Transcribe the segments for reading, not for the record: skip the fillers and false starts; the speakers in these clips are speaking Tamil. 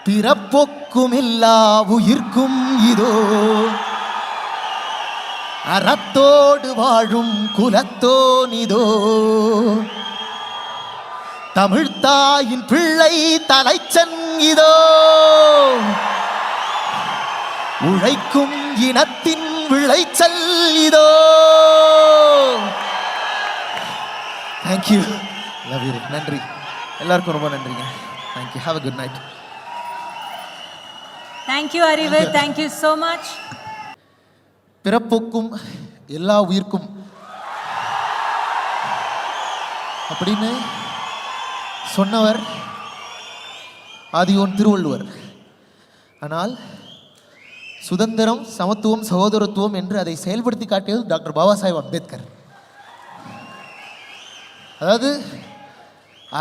பிறப்பொக்கும் எல்லா உயிர்க்கும் இதோ அறத்தோடு வாழும் குலத்தோனிதோ தமிழ்த்தாயின் பிள்ளை தலைச்சன் இதோ உழைக்கும் இனத்தின் விளைச்சல் இதோ. Thank you, love you. நன்றி, எல்லாருக்கும் ரொம்ப நன்றிங்க. Thank you, have a good night. Thank you அறிவு, தேங்க்யூ ஸோ மச். பிறப்பொக்கும் எல்லா உயிர்க்கும் அப்படின்னு சொன்னவர் ஆதியோன் திருவள்ளுவர். ஆனால் சுதந்திரம், சமத்துவம், சகோதரத்துவம் என்று அதை செயல்படுத்தி காட்டியது டாக்டர் பாபா சாஹேப் அம்பேத்கர். அதாவது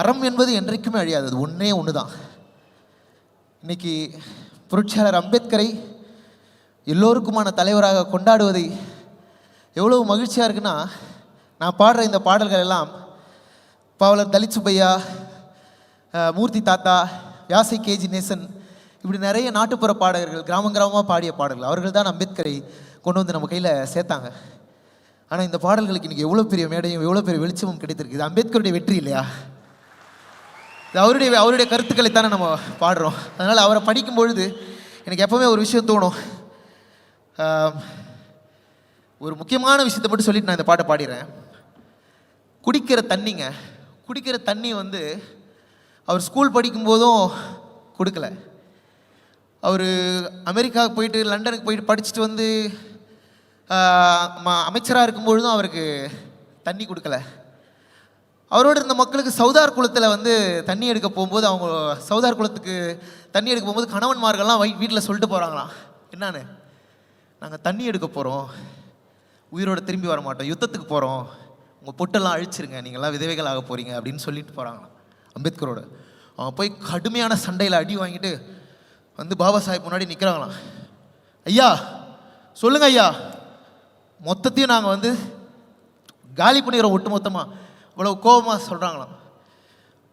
அறம் என்பது என்றைக்குமே அழியாதது, ஒன்றே ஒன்று தான். இன்னைக்கு புரட்சியாளர் அம்பேத்கரை எல்லோருக்குமான தலைவராக கொண்டாடுவதை எவ்வளவு மகிழ்ச்சியாக இருக்குன்னா, நான் பாடுற இந்த பாடல்கள் எல்லாம் பாவலர் தலித் சுப்பையா, மூர்த்தி தாத்தா, வியாசை கேஜி நேசன், இப்படி நிறைய நாட்டுப்புற பாடகர்கள் கிராமமாக பாடிய பாடல்கள். அவர்கள் தான் அம்பேத்கரை கொண்டு வந்து நம்ம கையில் சேர்த்தாங்க. ஆனால் இந்த பாடல்களுக்கு இன்றைக்கி எவ்வளோ பெரிய மேடையும் எவ்வளோ பெரிய வெளிச்சமும் கிடைத்திருக்கு. இது அம்பேத்கருடைய வெற்றி இல்லையா? இது அவருடைய கருத்துக்களைத்தானே நம்ம பாடுறோம். அதனால் அவரை படிக்கும் பொழுது எனக்கு எப்போவுமே ஒரு விஷயம் தோணும். ஒரு முக்கியமான விஷயத்தை மட்டும் சொல்லிட்டு நான் இந்த பாட்டை பாடிடுறேன். குடிக்கிற தண்ணி வந்து அவர் ஸ்கூல் படிக்கும்போதும் கொடுக்கல. அவர் அமெரிக்காவுக்கு போயிட்டு லண்டனுக்கு போயிட்டு படிச்சுட்டு வந்து அமைச்சராக இருக்கும்பொழுதும் அவருக்கு தண்ணி கொடுக்கல. அவரோடு இருந்த மக்களுக்கு சவுதார் குளத்தில் வந்து தண்ணி எடுக்க போகும்போது, அவங்க சவுதார் குளத்துக்கு தண்ணி எடுக்க போகும்போது கணவன்மார்கள்லாம் வீட்டில் சொல்லிட்டு போகிறாங்களாம், என்னான்னு, நாங்கள் தண்ணி எடுக்க போகிறோம், உயிரோடு திரும்பி வர மாட்டோம், யுத்தத்துக்கு போகிறோம், உங்கள் பொட்டெல்லாம் அழிச்சிருங்க, நீங்கள்லாம் விதவைகள் ஆக போகிறீங்க அப்படின்னு சொல்லிட்டு போகிறாங்களாம் அம்பேத்கரோட. அவன் போய் கடுமையான சண்டையில் அடி வாங்கிட்டு வந்து பாபா சாஹேப் முன்னாடி நிற்கிறாங்களாம். ஐயா சொல்லுங்க ஐயா, மொத்தத்தையும் நாங்கள் வந்து காலி பண்ணிக்கிறோம் ஒட்டு மொத்தமாக, இவ்வளோ கோபமாக சொல்கிறாங்களாம்.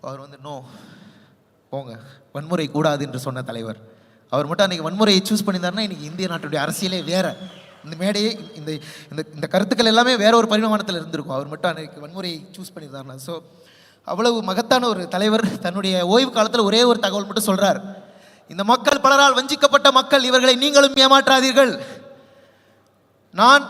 அவர் வந்து நோ போங்க, வன்முறை கூடாது என்று சொன்ன தலைவர். அவர் மட்டும் அன்றைக்கி வன்முறையை சூஸ் பண்ணியிருந்தாருன்னா இன்றைக்கி இந்திய நாட்டுடைய அரசியலே வேறு, இந்த மேடையே இந்த இந்த கருத்துக்கள் எல்லாமே வேற ஒரு பரிமாணத்தில் இருந்திருக்கும். அவர் மட்டும் அன்றைக்கி வன்முறையை சூஸ் பண்ணியிருந்தாருன்னா. ஸோ அவ்வளவு மகத்தான ஒரு தலைவர். தன்னுடைய ஓய்வு காலத்தில் ஒரே ஒரு தகவல் மட்டும் சொல்கிறார், இந்த மக்கள் பலரால் வஞ்சிக்கப்பட்ட மக்கள், இவர்களை நீங்களும் ஏமாற்றாதீர்கள். நான்